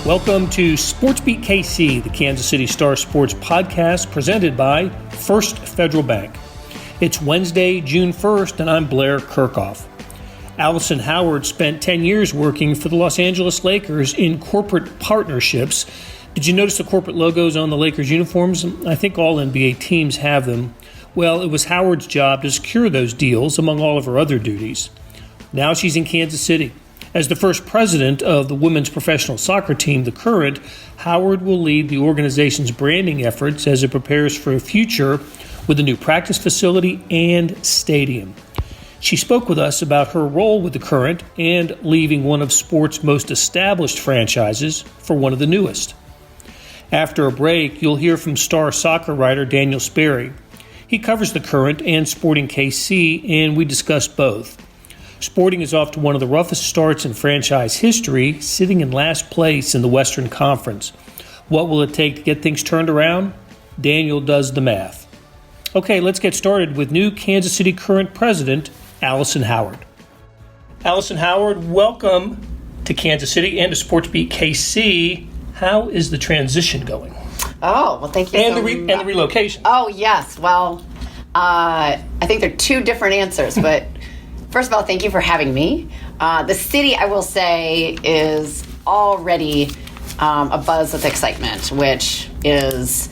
Welcome to SportsBeat KC, the Kansas City Star Sports podcast presented by First Federal Bank. It's Wednesday, June 1st, and I'm Blair Kerkhoff. Allison Howard spent 10 years working for the Los Angeles Lakers in corporate partnerships. Did you notice the corporate logos on the Lakers uniforms? I think all NBA teams have them. Well, it was Howard's job to secure those deals among all of her other duties. Now she's in Kansas City. As the first president of the women's professional soccer team, the Current, Howard will lead the organization's branding efforts as it prepares for a future with a new practice facility and stadium. She spoke with us about her role with the Current and leaving one of sports' most established franchises for one of the newest. After a break, you'll hear from star soccer writer Daniel Sperry. He covers the Current and Sporting KC, and we discuss both. Sporting is off to one of the roughest starts in franchise history, sitting in last place in the Western Conference. What will it take to get things turned around? Daniel does the math. Okay, let's get started with new Kansas City Current president, Allison Howard. Allison Howard, welcome to Kansas City and to SportsBeat KC. How is the transition going? Oh, well, thank you and the relocation. Oh, yes. Well, I think they're two different answers, but first of all, thank you for having me. The city, I will say, is already abuzz with excitement, which is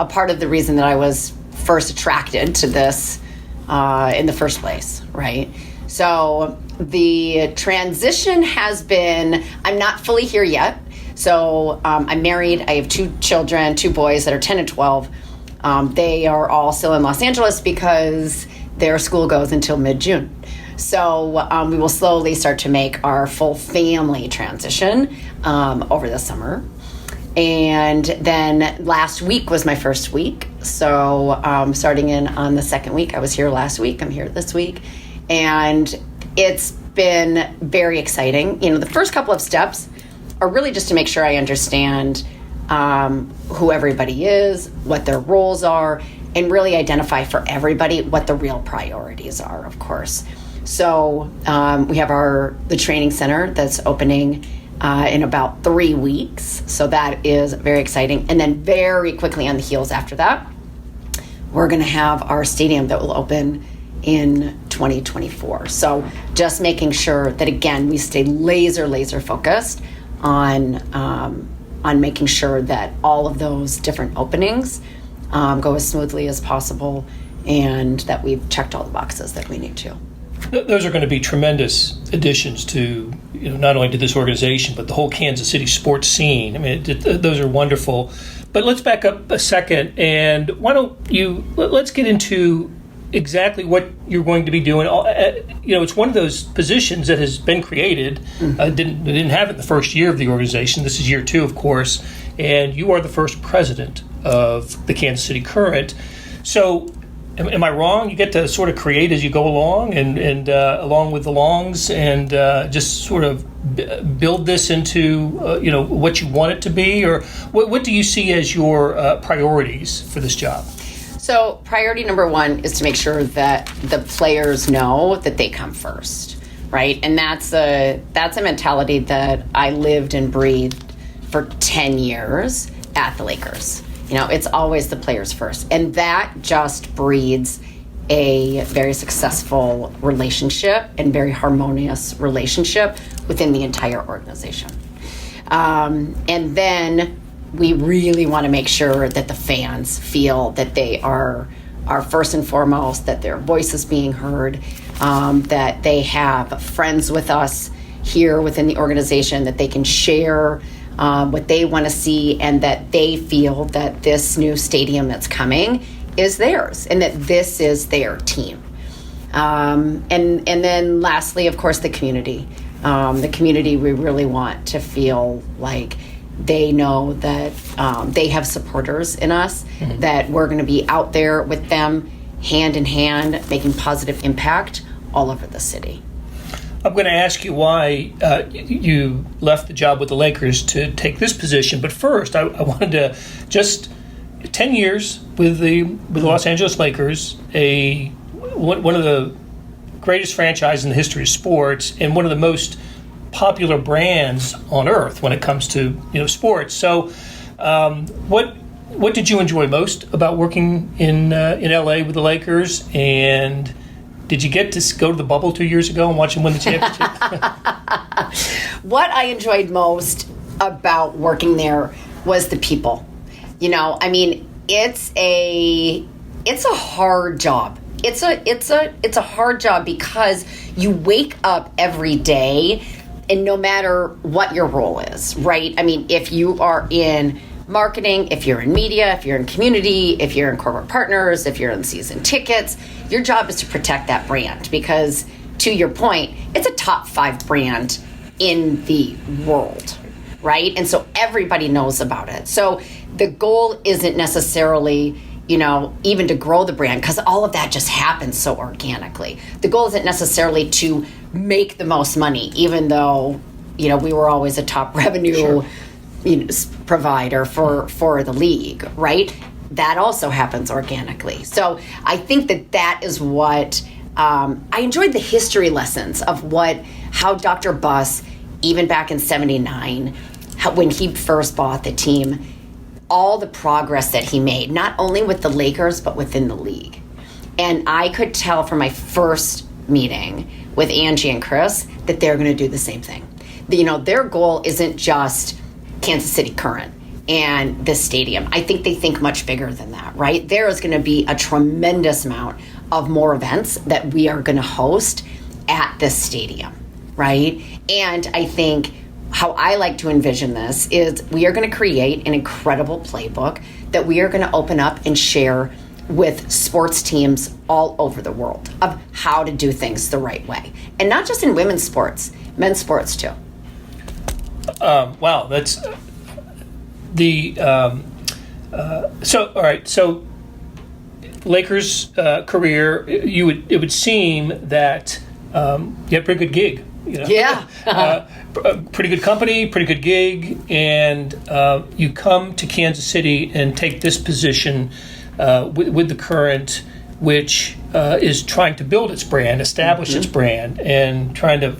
a part of the reason that I was first attracted to this in the first place, right? So the transition has been, I'm not fully here yet. So I'm married. I have two children, two boys that are 10 and 12. They are all still in Los Angeles because their school goes until mid-June. So we will slowly start to make our full family transition over the summer. And then last week was my first week. So starting in on the second week, I was here last week. I'm here this week. And it's been very exciting. You know, the first couple of steps are really just to make sure I understand who everybody is, what their roles are, and really identify for everybody what the real priorities are, of course. So we have the training center that's opening in about 3 weeks. So that is very exciting. And then very quickly on the heels after that, we're going to have our stadium that will open in 2024. So just making sure that, again, we stay laser focused on making sure that all of those different openings go as smoothly as possible and that we've checked all the boxes that we need to. Those are going to be tremendous additions to, not only to this organization, but the whole Kansas City sports scene. I mean, those are wonderful. But let's back up a second, and why don't let's get into exactly what you're going to be doing. It's one of those positions that has been created. Didn't have it in the first year of the organization. This is year 2, of course, and you are the first president of the Kansas City Current. So, am I wrong? You get to sort of create as you go along, and along with the Longs, and just sort of build this into what you want it to be, or what do you see as your priorities for this job? So priority number 1 is to make sure that the players know that they come first, right? And that's a mentality that I lived and breathed for 10 years at the Lakers. It's always the players first. And that just breeds a very successful relationship and very harmonious relationship within the entire organization. And then we really want to make sure that the fans feel that they are first and foremost, that their voice is being heard, that they have friends with us here within the organization, that they can share what they want to see, and that they feel that this new stadium that's coming is theirs and that this is their team. And then lastly, of course, the community. The community, we really want to feel like they know that they have supporters in us, that we're going to be out there with them, hand in hand, making positive impact all over the city. I'm going to ask you why you left the job with the Lakers to take this position, but first I wanted to just 10 years with the Los Angeles Lakers, one of the greatest franchises in the history of sports, and one of the most popular brands on earth when it comes to sports. So, what did you enjoy most about working in LA with the Lakers? And did you get to go to the bubble 2 years ago and watch them win the championship? What I enjoyed most about working there was the people. I mean, it's a hard job. It's a hard job because you wake up every day, and no matter what your role is, right? I mean, if you are in marketing, if you're in media, if you're in community, if you're in corporate partners, if you're in season tickets, your job is to protect that brand because, to your point, it's a top 5 brand in the world, right? And so everybody knows about it. So the goal isn't necessarily, even to grow the brand, because all of that just happens so organically. The goal isn't necessarily to make the most money, even though, we were always a top revenue Sure. Provider for the league, right? That also happens organically. So I think that is what I enjoyed, the history lessons of how Dr. Buss, even back in '79, when he first bought the team, all the progress that he made, not only with the Lakers, but within the league. And I could tell from my first meeting with Angie and Chris that they're going to do the same thing. Their goal isn't just Kansas City Current and this stadium. I think they think much bigger than that, right? There is going to be a tremendous amount of more events that we are going to host at this stadium, right? And I think how I like to envision this is we are going to create an incredible playbook that we are going to open up and share with sports teams all over the world of how to do things the right way. And not just in women's sports, men's sports too. Wow, that's the so all right. So Lakers career, it would seem that you had a pretty good gig. Yeah. Pretty good company, pretty good gig, and you come to Kansas City and take this position with the Current, which is trying to build its brand, establish its brand, and trying to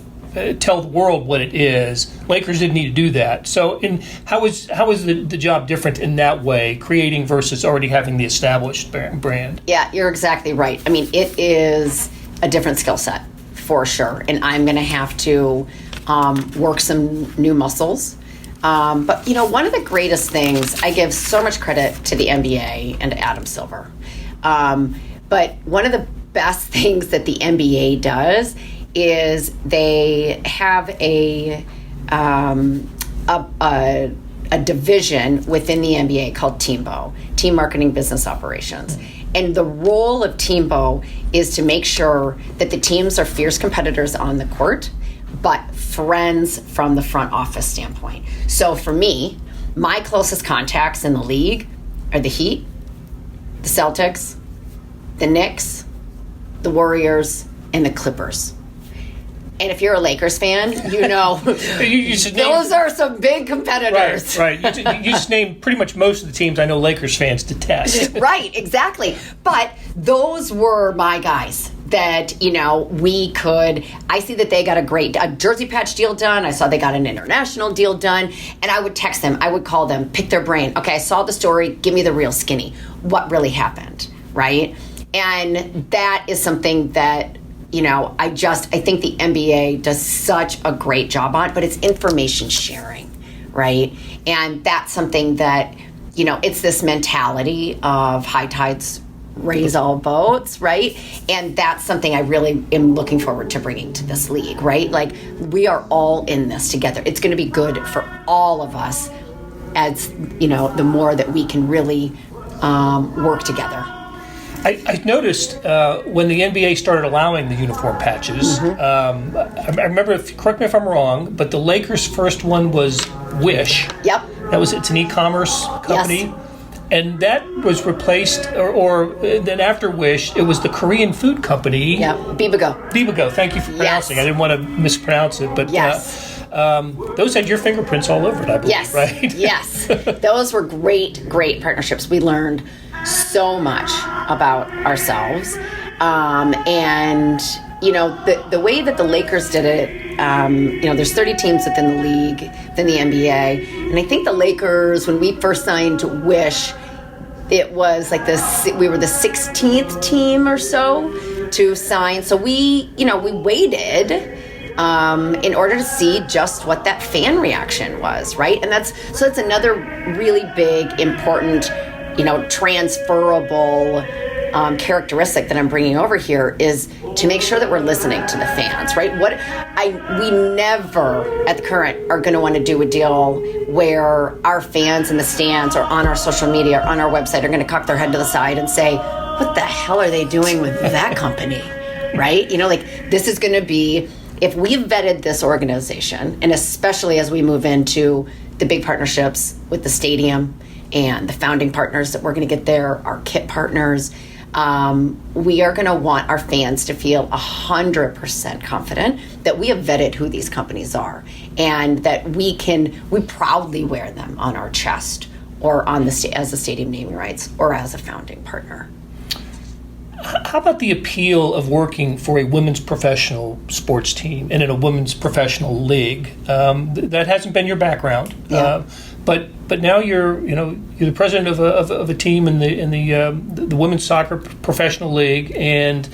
tell the world what it is. Lakers didn't need to do that. So, how is the job different in that way, creating versus already having the established brand? Yeah, you're exactly right. I mean, it is a different skill set for sure, and I'm going to have to work some new muscles. But one of the greatest things, I give so much credit to the NBA and to Adam Silver. But one of the best things that the NBA does is they have a division within the NBA called TMBO, Team Marketing Business Operations. And the role of TMBO is to make sure that the teams are fierce competitors on the court, but friends from the front office standpoint. So for me, my closest contacts in the league are the Heat, the Celtics, the Knicks, the Warriors, and the Clippers. And if you're a Lakers fan, those are some big competitors. Right. You just named pretty much most of the teams I know Lakers fans detest. Right, exactly. But those were my guys that, I see that they got a jersey patch deal done. I saw they got an international deal done. And I would text them. I would call them, pick their brain. Okay, I saw the story. Give me the real skinny. What really happened, right? And that is something that I think the NBA does such a great job on, but it's information sharing, right? And that's something that, it's this mentality of high tides raise all boats, right? And that's something I really am looking forward to bringing to this league, right? Like, we are all in this together. It's going to be good for all of us as, the more that we can really work together. I noticed when the NBA started allowing the uniform patches, I remember, correct me if I'm wrong, but the Lakers' first one was Wish. Yep. It's an e-commerce company. Yes. And that was replaced, or then after Wish, it was the Korean food company. Yeah, Bibigo. Bibigo, thank you for pronouncing. Yes. I didn't want to mispronounce it, but yes. Those had your fingerprints all over it, I believe, yes. right? Yes. Those were great partnerships. We learned so much about ourselves. And, the way that the Lakers did it there's 30 teams within the league, within the NBA. And I think the Lakers, when we first signed Wish, it was like we were the 16th team or so to sign. So we waited in order to see just what that fan reaction was, right? And that's another really big, important, transferable characteristic that I'm bringing over here is to make sure that we're listening to the fans, right? We never at the Current are going to want to do a deal where our fans in the stands or on our social media or on our website are going to cock their head to the side and say, what the hell are they doing with that company, right? This is going to be, if we've vetted this organization, and especially as we move into the big partnerships with the stadium and the founding partners that we're going to get there, our kit partners, we are going to want our fans to feel 100% confident that we have vetted who these companies are and that we proudly wear them on our chest or on as a stadium naming rights or as a founding partner. How about the appeal of working for a women's professional sports team and in a women's professional league? That hasn't been your background, yeah. But now you're the president of a team in the women's soccer professional league, and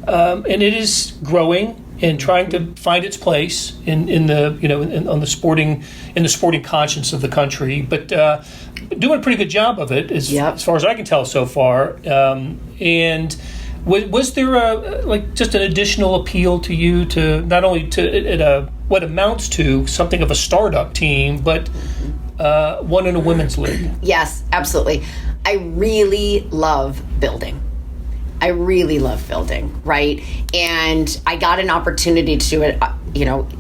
it is growing and trying to find its place in the sporting conscience of the country, but doing a pretty good job of it as far as I can tell so far. And was there just an additional appeal to you to not only to what amounts to something of a startup team, but one in a women's league? Yes, absolutely. I really love building. Right? And I got an opportunity to do it,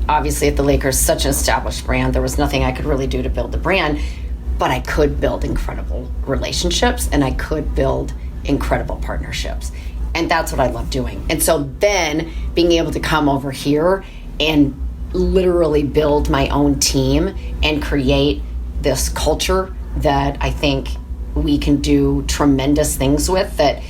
obviously at the Lakers, such an established brand. There was nothing I could really do to build the brand, but I could build incredible relationships and I could build incredible partnerships. And that's what I love doing. And so then being able to come over here and literally build my own team and create this culture that I think we can do tremendous things with, that,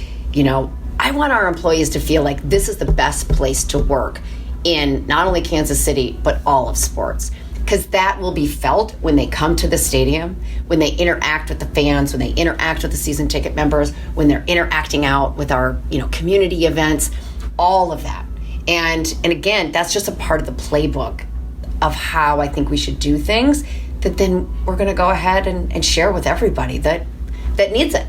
I want our employees to feel like this is the best place to work in not only Kansas City, but all of sports. Because that will be felt when they come to the stadium, when they interact with the fans, when they interact with the season ticket members, when they're interacting out with our, community events, all of that. And again, that's just a part of the playbook of how I think we should do things that then we're going to go ahead and share with everybody that needs it.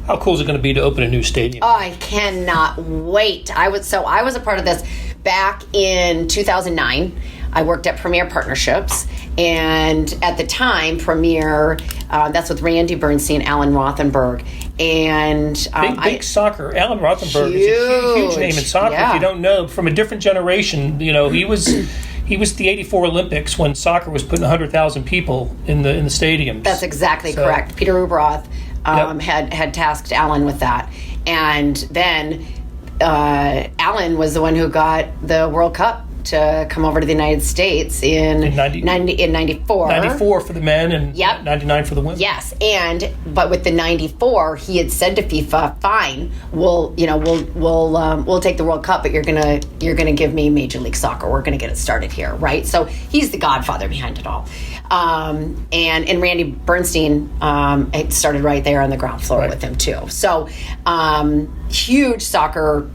How cool is it going to be to open a new stadium? Oh, I cannot wait. I was a part of this back in 2009. I worked at Premier Partnerships, and at the time, Premier, that's with Randy Bernstein, Alan Rothenberg, and big soccer. Alan Rothenberg is a huge name in soccer. Yeah. If you don't know, from a different generation, he was the '84 Olympics when soccer was putting 100,000 people in the stadiums. That's exactly correct. Peter Vermes had tasked Alan with that, and then Alan was the one who got the World Cup to come over to the United States in 94. 94 for the men and 99 for the women. Yes, but with the 94, he had said to FIFA, "Fine, we'll take the World Cup, but you're gonna give me Major League Soccer. We're gonna get it started here, right?" So he's the godfather behind it all. And Randy Bernstein it started right there on the ground floor with him too. So huge soccer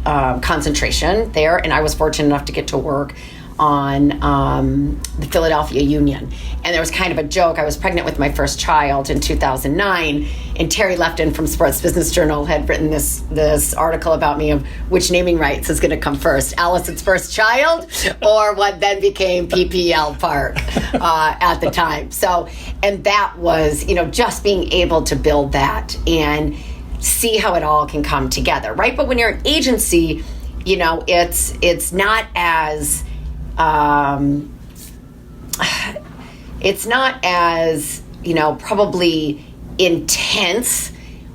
concentration there, and I was fortunate enough to get to work on the Philadelphia Union. And there was kind of a joke. I was pregnant with my first child in 2009, and Terry Lefton from Sports Business Journal had written this article about me of which naming rights is going to come first, Allison's first child or what then became PPL Park at the time. So, and that was, just being able to build that and see how it all can come together, right? But when you're an agency, it's not as probably intense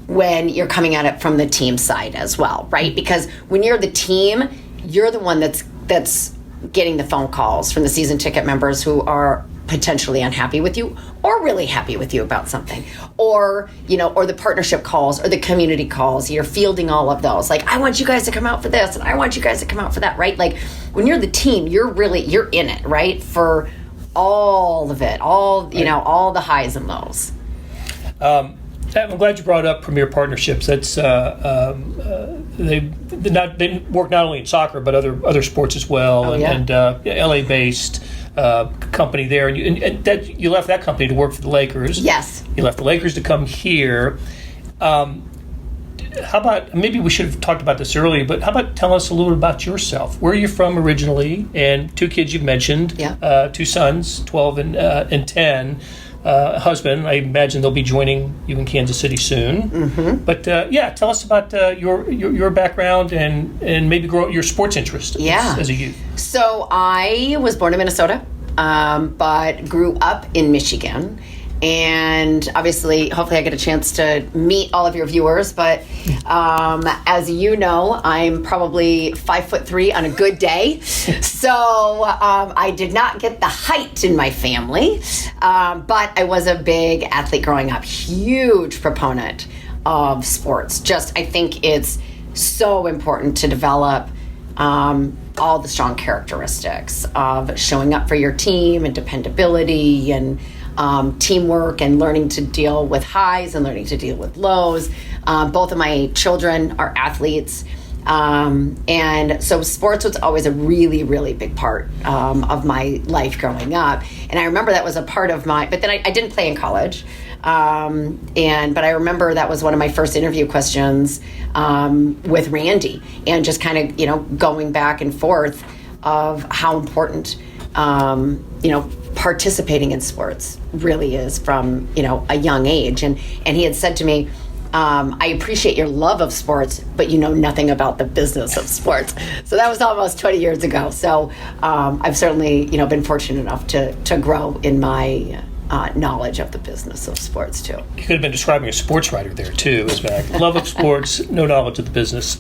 when you're coming at it from the team side as well, right? Because when you're the team, you're the one that's getting the phone calls from the season ticket members who are potentially unhappy with you or really happy with you about something, or or the partnership calls or the community calls. You're fielding all of those, like, I want you guys to come out for this and I want you guys to come out for that, right? Like, when you're the team, you're in it, right, for all of it, all the highs and lows. I'm glad you brought up Premier Partnerships. That's they work not only in soccer but other sports as well, and LA-based company there. And that you left that company to work for the Lakers. Yes, you left the Lakers to come here. How about, maybe we should have talked about this earlier, but how about tell us a little bit about yourself? Where are you from originally? And 2 kids you've mentioned. 2 sons, 12 and 10. Husband, I imagine they'll be joining you in Kansas City soon. Mm-hmm. But tell us about your background and maybe grow your sports interest as a youth. So I was born in Minnesota, but grew up in Michigan. And obviously, hopefully I get a chance to meet all of your viewers. But as you know, I'm probably 5'3" on a good day. So I did not get the height in my family. But I was a big athlete growing up, huge proponent of sports. I think it's so important to develop all the strong characteristics of showing up for your team and dependability and teamwork and learning to deal with highs and learning to deal with lows. Both of my children are athletes. And so sports was always a really, really big part of my life growing up. And I remember that was a part of but then I didn't play in college. But I remember that was one of my first interview questions with Randy, and just kind of, going back and forth of how important, participating in sports really is from, a young age. And he had said to me, I appreciate your love of sports, but you know nothing about the business of sports. So that was almost 20 years ago. So I've certainly, been fortunate enough to grow in my knowledge of the business of sports too. You could have been describing a sports writer there too, as well. Love of sports, no knowledge of the business.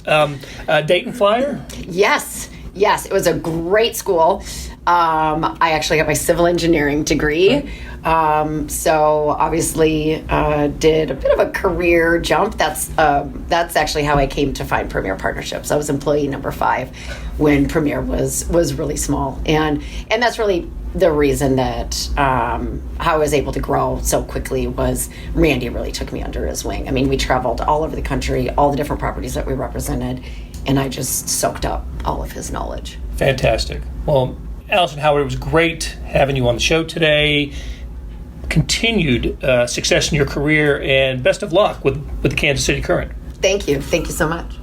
Dayton Flyer? Yes, it was a great school. I actually got my civil engineering degree. So obviously did a bit of a career jump. That's actually how I came to find Premier Partnerships. I was employee number 5 when Premier was really small. And that's really the reason that how I was able to grow so quickly was Randy really took me under his wing. I mean, we traveled all over the country, all the different properties that we represented, and I just soaked up all of his knowledge. Fantastic. Well, Allison Howard, it was great having you on the show today. Continued success in your career, and best of luck with the Kansas City Current. Thank you so much.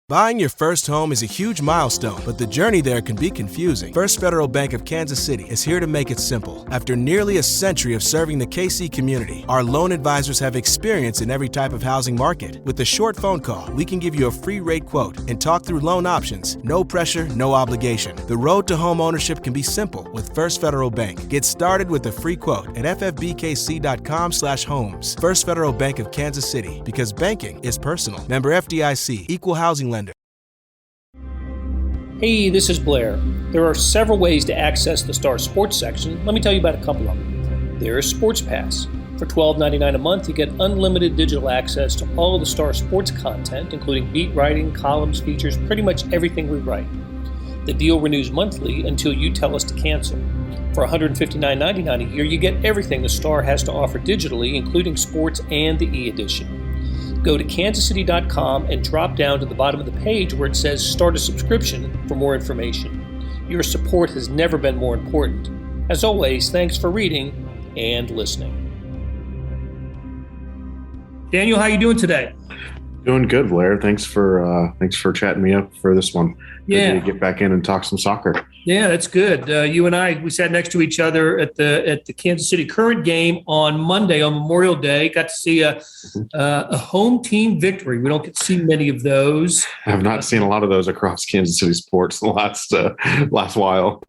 Buying your first home is a huge milestone, but the journey there can be confusing. First Federal Bank of Kansas City is here to make it simple. After nearly a century of serving the KC community, our loan advisors have experience in every type of housing market. With a short phone call, we can give you a free rate quote and talk through loan options. No pressure, no obligation. The road to home ownership can be simple with First Federal Bank. Get started with a free quote at ffbkc.com/homes. First Federal Bank of Kansas City, because banking is personal. Member FDIC, Equal Housing Lender. Hey, this is Blair. There are several ways to access the Star Sports section. Let me tell you about a couple of them. There's Sports Pass. For $12.99 a month, you get unlimited digital access to all of the Star Sports content, including beat writing, columns, features, pretty much everything we write. The deal renews monthly until you tell us to cancel. For $159.99 a year, you get everything the Star has to offer digitally, including sports and the e-edition. Go to kansascity.com and drop down to the bottom of the page where it says Start a Subscription for more information. Your support has never been more important. As always, thanks for reading and listening. Daniel, how you doing today? Doing good, Blair. Thanks for chatting me up for this one. Yeah, to get back in and talk some soccer. Yeah, that's good. You and I, we sat next to each other at the Kansas City Current game on Monday on Memorial Day. Got to see a home team victory. We don't get to see many of those. I have not seen a lot of those across Kansas City sports the last while.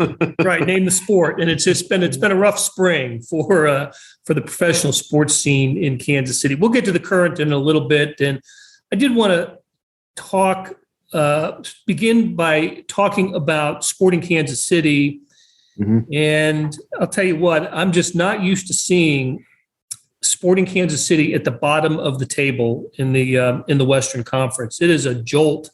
Right, name the sport, and it's been a rough spring for the professional sports scene in Kansas City. We'll get to the Current in a little bit, and I did want to begin by talking about Sporting Kansas City And I'll tell you what, I'm just not used to seeing Sporting Kansas City at the bottom of the table in the Western Conference. It is a jolt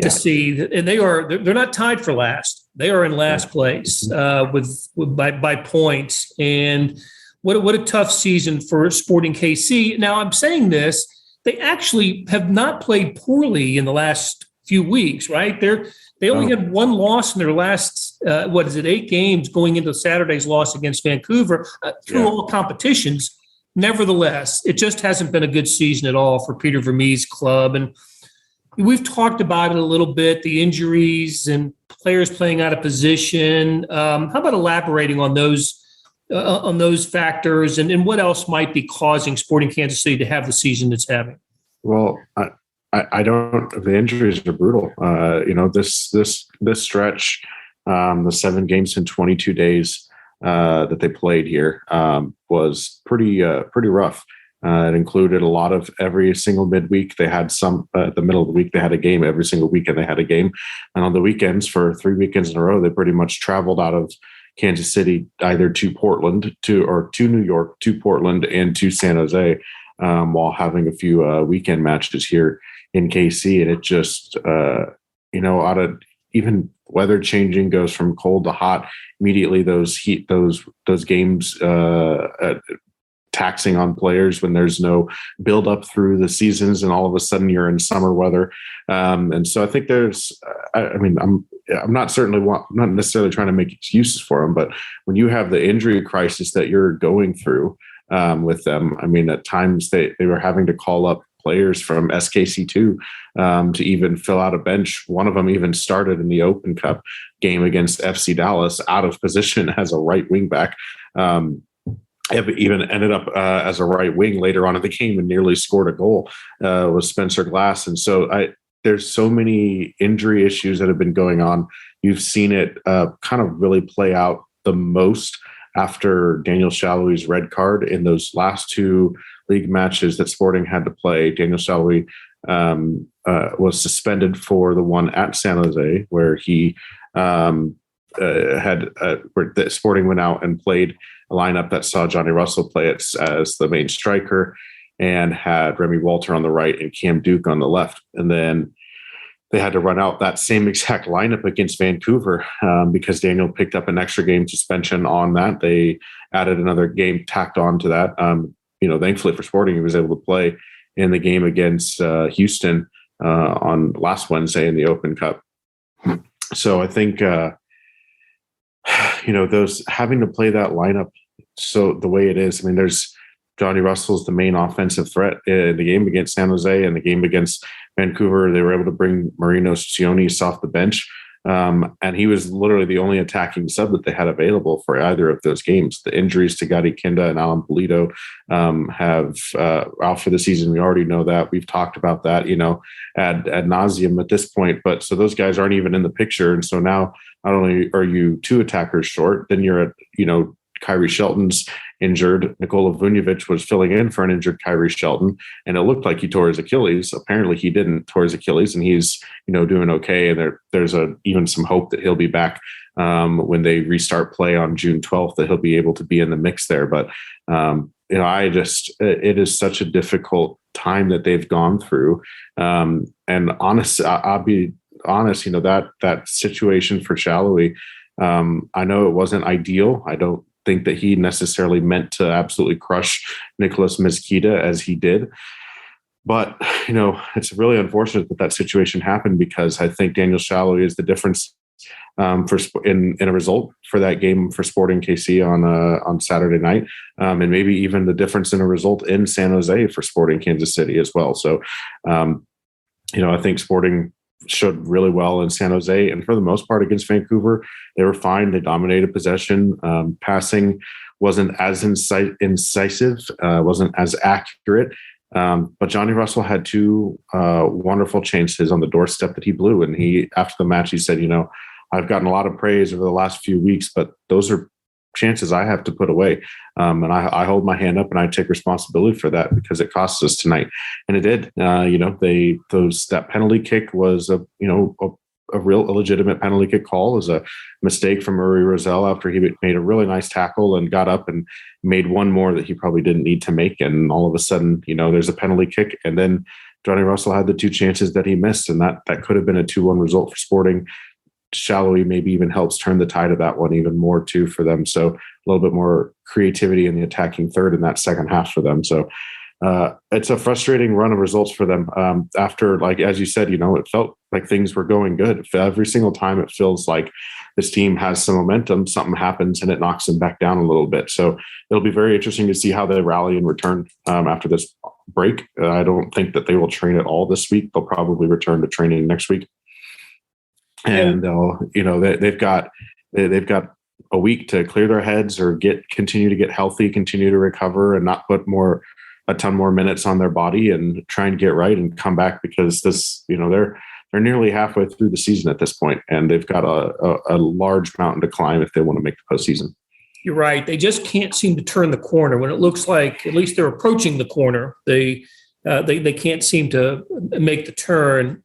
to see, and they're not tied for last. They are in last place by points. And what a tough season for Sporting KC. Now, I'm saying this, they actually have not played poorly in the last few weeks, right? They only had one loss in their last, 8 games going into Saturday's loss against Vancouver through all competitions. Nevertheless, it just hasn't been a good season at all for Peter Vermes' club. And we've talked about it a little bit, the injuries and players playing out of position. How about elaborating on those factors and what else might be causing Sporting Kansas City to have the season it's having? Well, I don't. The injuries are brutal. This stretch, the 7 games in 22 days that they played here was pretty rough. It included a lot of every single midweek. They had some the middle of the week. They had a game every single weekend. They had a game, and on the weekends for 3 weekends in a row, they pretty much traveled out of Kansas City either to Portland, to New York, to Portland, and to San Jose, while having a few weekend matches here in KC. And it just out of even weather changing, goes from cold to hot immediately. Those games taxing on players when there's no build up through the seasons, and all of a sudden you're in summer weather. And so I think I'm not necessarily trying to make excuses for them, but when you have the injury crisis that you're going through with them, I mean, at times they were having to call up players from SKC2 to even fill out a bench. One of them even started in the Open Cup game against FC Dallas out of position as a right wing back. Even ended up as a right wing later on in the game and nearly scored a goal, was Spencer Glass. And so there's so many injury issues that have been going on. You've seen it kind of really play out the most after Daniel Shalhoub's red card in those last 2 league matches that Sporting had to play. Daniel Shalhoub was suspended for the one at San Jose, where he where the Sporting went out and played a lineup that saw Johnny Russell play as the main striker and had Remy Walter on the right and Cam Duke on the left. And then they had to run out that same exact lineup against Vancouver because Daniel picked up an extra game suspension on that. They added another game tacked on to that. Thankfully for Sporting, he was able to play in the game against Houston on last Wednesday in the Open Cup. So I think, those having to play that lineup so the way it is, I mean, there's Johnny Russell's the main offensive threat in the game against San Jose and the game against Vancouver. They were able to bring Marino Sionis off the bench. And he was literally the only attacking sub that they had available for either of those games. The injuries to Gadi Kinda and Alan Polito have out for the season. We already know that. We've talked about that, ad nauseum at this point. But so those guys aren't even in the picture. And so now not only are you 2 attackers short, then you're at, Kyrie Shelton's injured. Nikola Vujnovic was filling in for an injured Kyrie Shelton, and it looked like he tore his Achilles. Apparently he didn't tore his Achilles, and he's, doing okay. And there's even some hope that he'll be back when they restart play on June 12th, that he'll be able to be in the mix there. But, it is such a difficult time that they've gone through. And I'll be honest, that situation for Shalhoub, I know it wasn't ideal. I don't think that he necessarily meant to absolutely crush Nicholas Mezquita as he did. But, it's really unfortunate that situation happened, because I think Daniel Shalhoub is the difference in a result for that game for Sporting KC on Saturday night, and maybe even the difference in a result in San Jose for Sporting Kansas City as well. So, I think Sporting showed really well in San Jose, and for the most part against Vancouver, they were fine. They dominated possession. Passing wasn't as incisive, wasn't as accurate. But Johnny Russell had 2 wonderful chances on the doorstep that he blew. And after the match, he said, I've gotten a lot of praise over the last few weeks, but those are chances I have to put away. And I hold my hand up and I take responsibility for that, because it cost us tonight. And it did. That penalty kick was a a real illegitimate penalty kick call. It was a mistake from Murray Roselle after he made a really nice tackle and got up and made one more that he probably didn't need to make. And all of a sudden, there's a penalty kick. And then Johnny Russell had the two chances that he missed, and that could have been a 2-1 result for Sporting. Shallowy maybe even helps turn the tide of that one even more too for them. So a little bit more creativity in the attacking third in that second half for them. So it's a frustrating run of results for them. After, like, as you said, it felt like things were going good. Every single time it feels like this team has some momentum, something happens and it knocks them back down a little bit. So it'll be very interesting to see how they rally and return after this break. I don't think that they will train at all this week. They'll probably return to training next week. And they've got a week to clear their heads or continue to get healthy, continue to recover, and not put a ton more minutes on their body and try and get right and come back, because this, they're nearly halfway through the season at this point, and they've got a large mountain to climb if they want to make the postseason. You're right. They just can't seem to turn the corner when it looks like at least they're approaching the corner. They can't seem to make the turn.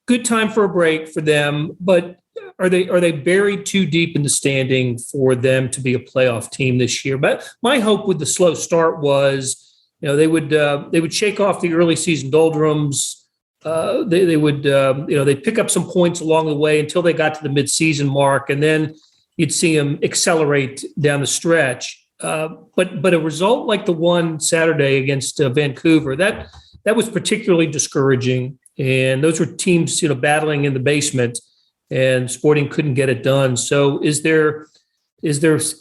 Good time for a break for them, but are they buried too deep in the standing for them to be a playoff team this year? But my hope with the slow start was, they would shake off the early season doldrums. They'd pick up some points along the way until they got to the midseason mark, and then you'd see them accelerate down the stretch. But a result like the one Saturday against Vancouver, that was particularly discouraging. And those were teams, battling in the basement, and Sporting couldn't get it done. So is there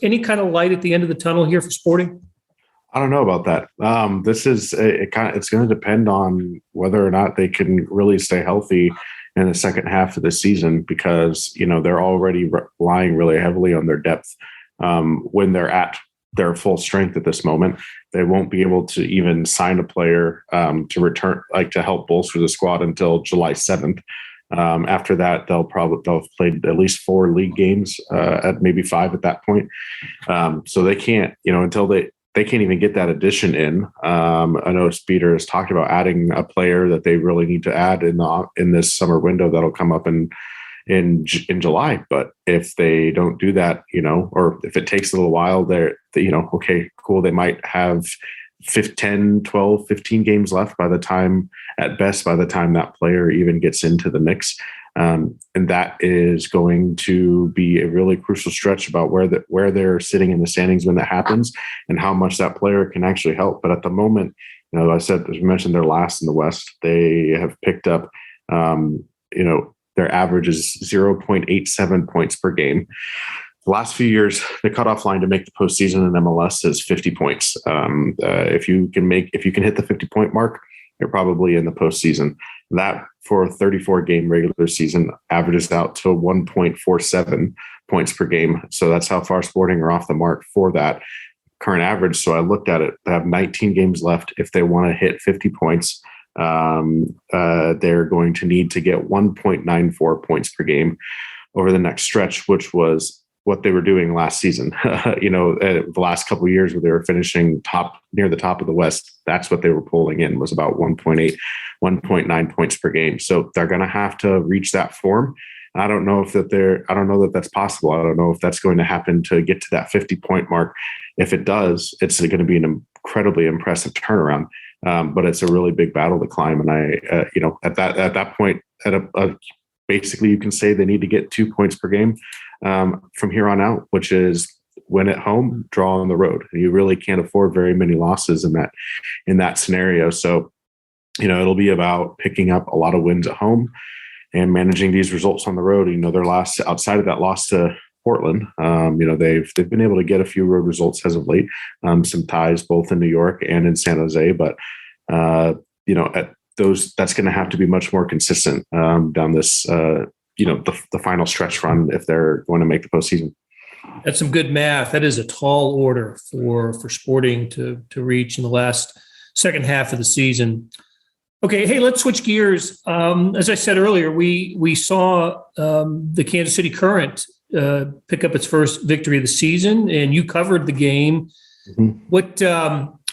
any kind of light at the end of the tunnel here for Sporting? I don't know about that. It's going to depend on whether or not they can really stay healthy in the second half of the season, because, they're already relying really heavily on their depth. When they're at their full strength at this moment, they won't be able to even sign a player to return, to help bolster the squad until July 7th. After that, they'll have played at least 4 league games, at maybe 5 at that point. So they can't, until they can't even get that addition in. I know Peter has talked about adding a player that they really need to add in this summer window that'll come up in July. But if they don't do that, or if it takes a little while, okay, cool. They might have 10, 12, 15 games left by the time that player even gets into the mix. And that is going to be a really crucial stretch about where they're sitting in the standings when that happens and how much that player can actually help. But at the moment, as we mentioned, they're last in the West. They have picked up, their average is 0.87 points per game. The last few years, the cutoff line to make the postseason in MLS is 50 points. If you can hit the 50-point mark, you're probably in the postseason. That for a 34-game regular season averages out to 1.47 points per game. So that's how far Sporting are off the mark for that current average. So I looked at it. They have 19 games left. If they want to hit 50 points, they're going to need to get 1.94 points per game over the next stretch, which was what they were doing last season. The last couple of years where they were finishing near the top of the West, that's what they were pulling in, was about 1.8, 1.9 points per game. So they're going to have to reach that form. I don't know that that's possible. I don't know if that's going to happen to get to that 50-point mark. If it does, it's going to be an incredibly impressive turnaround. But it's a really big battle to climb. And at that point, basically you can say they need to get 2 points per game from here on out, which is win at home, draw on the road. You really can't afford very many losses in that scenario. So, it'll be about picking up a lot of wins at home and managing these results on the road. Their last, outside of that loss to Portland, they've been able to get a few road results as of late, some ties both in New York and in San Jose, but at those, that's going to have to be much more consistent down this, the final stretch run if they're going to make the postseason. That's some good math. That is a tall order for Sporting to reach in the last second half of the season. Okay, hey, let's switch gears. As I said earlier, we saw the Kansas City Current pick up its first victory of the season, and you covered the game. Mm-hmm. What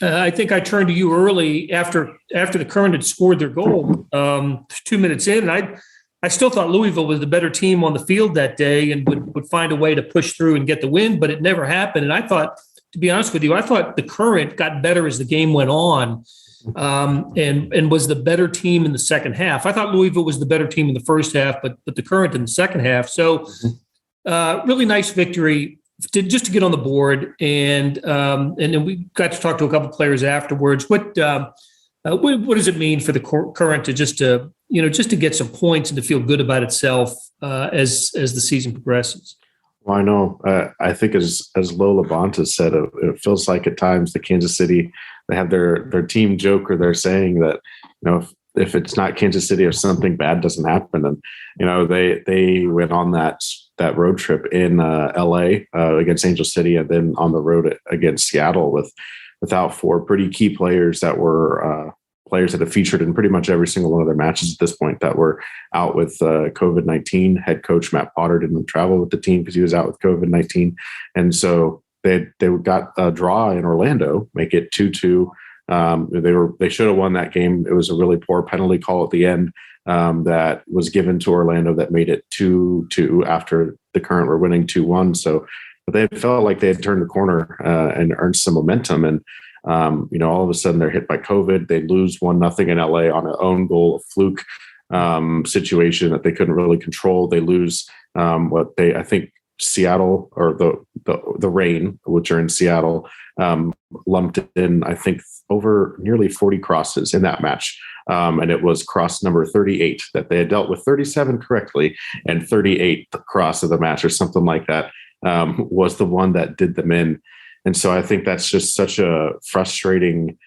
I think I turned to you early after the Current had scored their goal 2 minutes in, and I still thought Louisville was the better team on the field that day and would find a way to push through and get the win, but it never happened. And I thought, to be honest with you, I thought the Current got better as the game went on, and was the better team in the second half. I thought Louisville was the better team in the first half, but the Current in the second half. So really nice victory just to get on the board. And then we got to talk to a couple of players afterwards. What does it mean for the Current to just to get some points and to feel good about itself as the season progresses? Well, I know. I think as Lola Bonta said, it feels like at times the Kansas City, they have their team joke, or they're saying that, if it's not Kansas City, if something bad doesn't happen. And, they went on that road trip in LA against Angel City, and then on the road against Seattle without 4 pretty key players that were players that have featured in pretty much every single one of their matches at this point that were out with COVID-19. Head coach Matt Potter didn't travel with the team because he was out with COVID-19. And so they got a draw in Orlando, make it 2-2. They should have won that game. It was a really poor penalty call at the end that was given to Orlando that made it 2-2 after the Current were winning 2-1. So, but they felt like they had turned the corner and earned some momentum. And all of a sudden they're hit by COVID. They lose 1-0 in LA on an own goal, a fluke situation that they couldn't really control. They lose I think Seattle, or the Rain, which are in Seattle, lumped in, I think, over nearly 40 crosses in that match. And it was cross number 38 that they had dealt with 37 correctly, and 38 the cross of the match or something like that was the one that did them in. And so I think that's just such a frustrating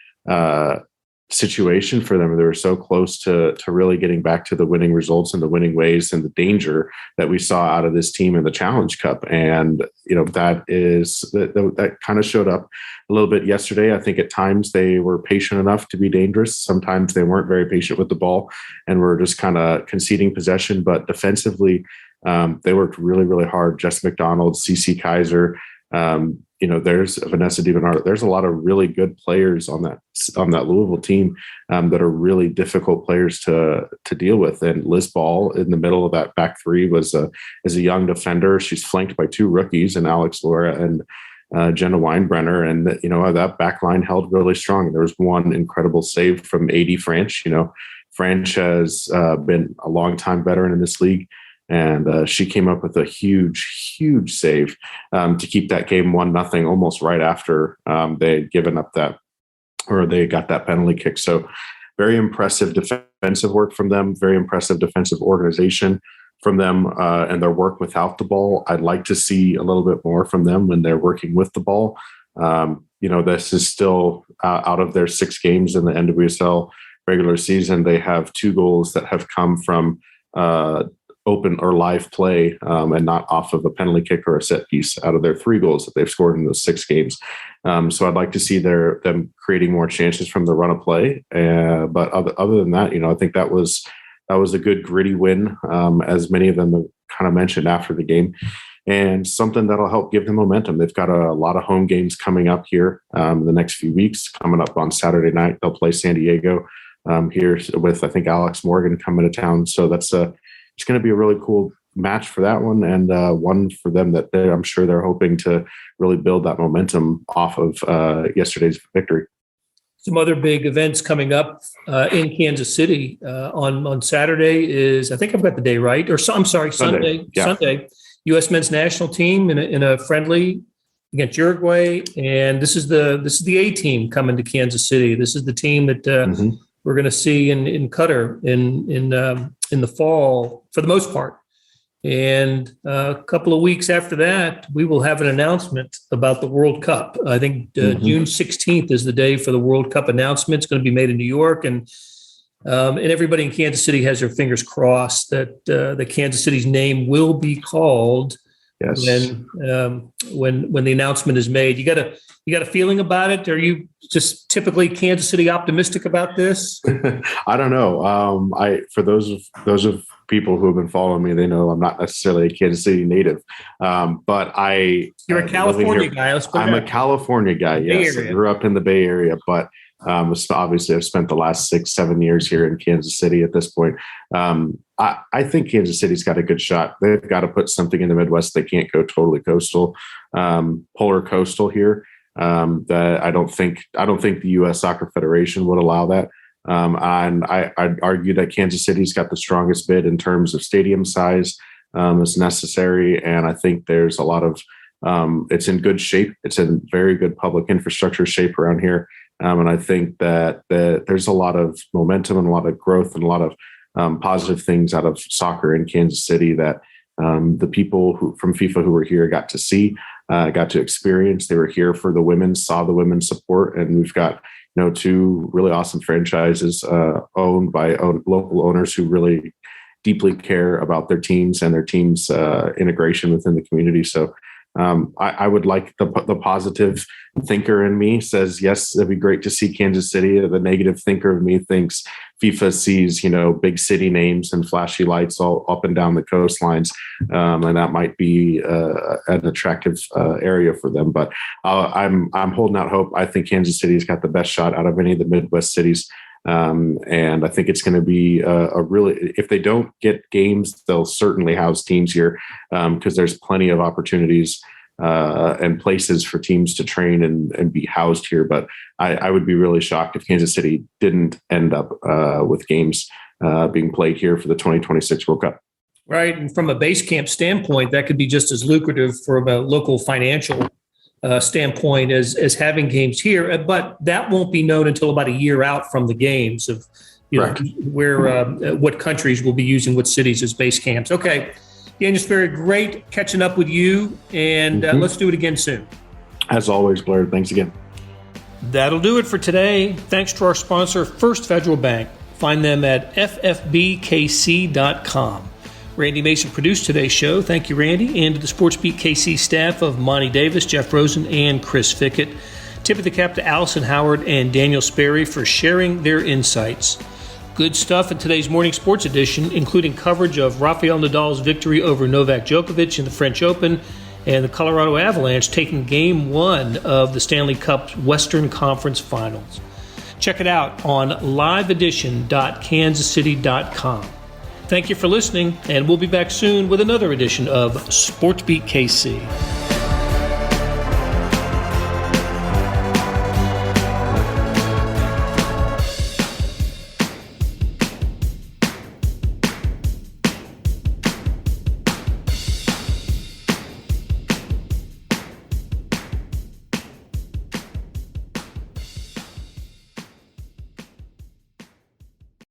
situation for them. They were so close to really getting back to the winning results and the winning ways and the danger that we saw out of this team in the Challenge Cup. And, that kind of showed up a little bit yesterday. I think at times they were patient enough to be dangerous. Sometimes they weren't very patient with the ball and were just kind of conceding possession. But defensively, they worked really, really hard. Jess McDonald, CeCe Kaiser, there's Vanessa DiBernardo. There's a lot of really good players on that Louisville team that are really difficult players to deal with. And Liz Ball in the middle of that back three is a young defender. She's flanked by 2 rookies, and Alex Laura and Jenna Weinbrenner. And that back line held really strong. There was one incredible save from AD French. French has been a long time veteran in this league. And she came up with a huge, huge save to keep that game 1-0 almost right after they had given up they got that penalty kick. So very impressive defensive work from them, very impressive defensive organization from them, and their work without the ball. I'd like to see a little bit more from them when they're working with the ball. This is still out of their 6 games in the NWSL regular season. They have 2 goals that have come from open or live play and not off of a penalty kick or a set piece out of their 3 goals that they've scored in those 6 games. So I'd like to see them creating more chances from the run of play. But other than that, I think that was a good gritty win, as many of them kind of mentioned after the game, and something that'll help give them momentum. They've got a lot of home games coming up here in the next few weeks. Coming up on Saturday night, they'll play San Diego here with, I think, Alex Morgan coming to town. So it's going to be a really cool match for that one, and one for them that I'm sure they're hoping to really build that momentum off of yesterday's victory. Some other big events coming up in Kansas City on Saturday is, I think I've got the day right, Sunday. Yeah. Sunday, U.S. men's national team in a friendly against Uruguay, and this is the A team coming to Kansas City. This is the team that we're going to see in Qatar in the fall for the most part. And a couple of weeks after that, we will have an announcement about the World Cup. I think June 16th is the day for the World Cup announcement. It's going to be made in New York, and everybody in Kansas City has their fingers crossed that the Kansas City's name will be called. Yes. When the announcement is made. You got a feeling about it? Are you just typically Kansas City optimistic about this? I don't know. For those of people who have been following me, they know I'm not necessarily a Kansas City native, but you're a California guy. I'm a California guy. Yes, I grew up in the Bay Area, but Obviously, I've spent the last 6-7 years here in Kansas City at this point. I think Kansas City's got a good shot. They've got to put something in the Midwest. They can't go totally coastal, polar coastal here. That I don't think the U.S. Soccer Federation would allow that. And I'd argue that Kansas City's got the strongest bid in terms of stadium size as necessary. And I think there's a lot of it's in good shape. It's in very good public infrastructure shape around here. And I think that there's a lot of momentum and a lot of growth and a lot of positive things out of soccer in Kansas City that the people from FIFA who were here got to see, got to experience. They were here for the women, saw the women's support, and we've got two really awesome franchises owned by local owners who really deeply care about their teams and their teams' integration within the community. So I would like the positive thinker in me says, yes, it'd be great to see Kansas City. The negative thinker of me thinks FIFA sees, big city names and flashy lights all up and down the coastlines. And that might be an attractive area for them. But I'm holding out hope. I think Kansas City's got the best shot out of any of the Midwest cities. And I think it's going to be a really, if they don't get games, they'll certainly house teams here because there's plenty of opportunities and places for teams to train and be housed here. But I would be really shocked if Kansas City didn't end up with games being played here for the 2026 World Cup. Right. And from a base camp standpoint, that could be just as lucrative from a local financial standpoint as having games here, but that won't be known until about a year out from the games of where what countries will be using what cities as base camps. Okay, Daniel Sperry, great catching up with you, and let's do it again soon. As always, Blair, thanks again. That'll do it for today. Thanks to our sponsor, First Federal Bank. Find them at ffbkc.com. Randy Mason produced today's show. Thank you, Randy, and to the SportsBeat KC staff of Monty Davis, Jeff Rosen, and Chris Fickett. Tip of the cap to Allison Howard and Daniel Sperry for sharing their insights. Good stuff in today's morning sports edition, including coverage of Rafael Nadal's victory over Novak Djokovic in the French Open and the Colorado Avalanche taking Game 1 of the Stanley Cup's Western Conference Finals. Check it out on liveedition.kansascity.com. Thank you for listening, and we'll be back soon with another edition of SportsBeat KC.